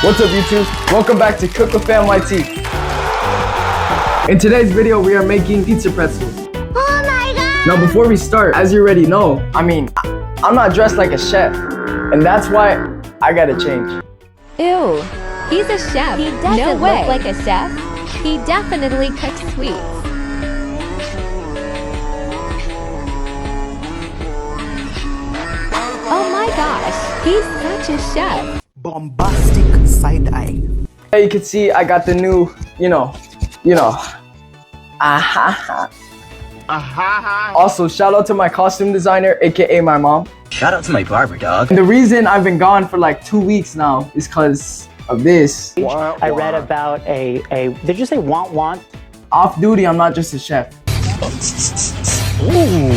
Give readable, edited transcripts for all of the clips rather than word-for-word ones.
What's up YouTube? Welcome back to Cook with Fam YT. In today's video, we are making pizza pretzels. Oh my god! Now before we start, as you already know, I'm not dressed like a chef. And that's why I gotta change. Ew, he's a chef. He doesn't no way. look like a chef. He definitely cooks sweets. Oh my gosh, he's such a chef. Bombastic side eye. You can see I got the new, Also, shout out to my costume designer, aka my mom. Shout out to my barber, dog. And the reason I've been gone for like 2 weeks now is because of this. I read about a did you say want? Off duty, I'm not just a chef. Ooh.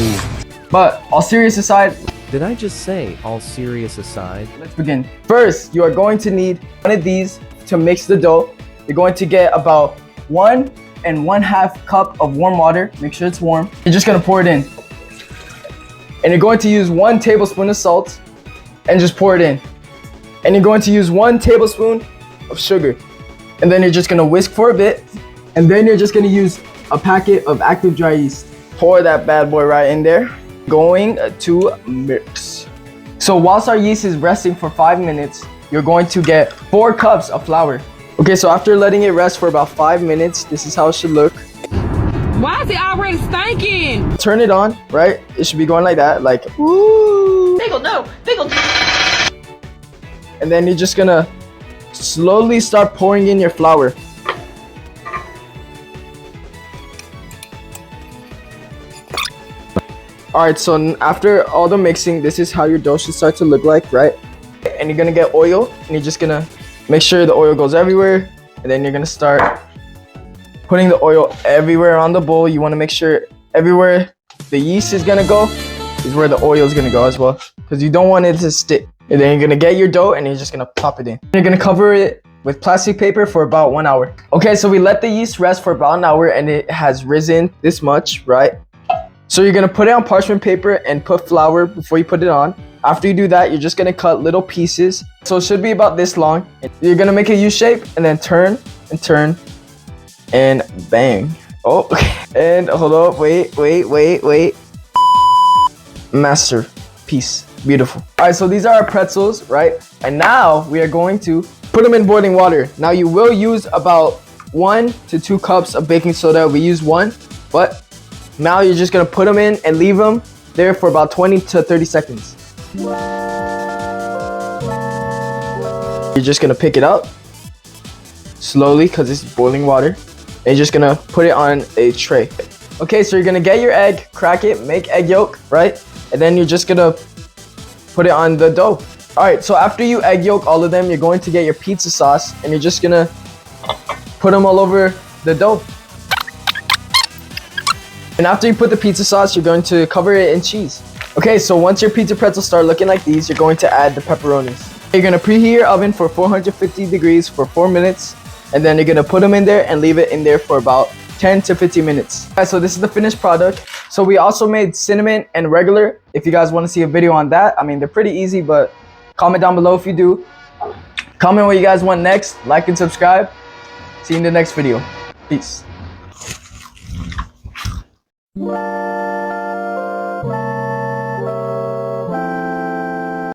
But all serious aside, Did I just say, all serious aside? let's begin. First, you are going to need one of these to mix the dough. You're going to get about 1 1/2 cup of warm water. Make sure it's warm. You're just gonna pour it in. And you're going to use 1 tablespoon of salt and just pour it in. And you're going to use 1 tablespoon of sugar. And then you're just gonna whisk for a bit. And then you're just gonna use a packet of active dry yeast. Pour that bad boy right in there. Going to mix. So whilst our yeast is resting for 5 minutes, you're going to get 4 cups of flour. Okay, so after letting it rest for about 5 minutes, this is how it should look. Why is it already stinking? Turn it on, right? It should be going like that, like, ooh. Bagel, no. Bagel. And then you're just gonna slowly start pouring in your flour. Alright, so after all the mixing, this is how your dough should start to look like, right? And you're gonna get oil, and you're just gonna make sure the oil goes everywhere. And then you're gonna start putting the oil everywhere on the bowl. You wanna make sure everywhere the yeast is gonna go is where the oil is gonna go as well, because you don't want it to stick. And then you're gonna get your dough and you're just gonna pop it in. You're gonna cover it with plastic paper for about 1 hour. Okay, so we let the yeast rest for about an hour and it has risen this much, right? So you're gonna put it on parchment paper and put flour before you put it on. After you do that, you're just gonna cut little pieces. So it should be about this long. You're gonna make a U shape and then turn and turn and bang. Oh, and hold up, wait. Masterpiece, beautiful. All right, so these are our pretzels, right? And now we are going to put them in boiling water. Now you will use about 1 to 2 cups of baking soda. We use 1, but now you're just gonna put them in and leave them there for about 20 to 30 seconds. You're just gonna pick it up slowly because it's boiling water. And you're just gonna put it on a tray. Okay, so you're gonna get your egg, crack it, make egg yolk, right? And then you're just gonna put it on the dough. All right, so after you egg yolk all of them, you're going to get your pizza sauce and you're just gonna put them all over the dough. And after you put the pizza sauce, you're going to cover it in cheese. Okay, so once your pizza pretzels start looking like these, you're going to add the pepperonis. You're gonna preheat your oven for 450 degrees for 4 minutes. And then you're gonna put them in there and leave it in there for about 10 to 15 minutes. Alright, so this is the finished product. So we also made cinnamon and regular. If you guys wanna see a video on that, they're pretty easy, but comment down below if you do. Comment what you guys want next, like and subscribe. See you in the next video. Peace.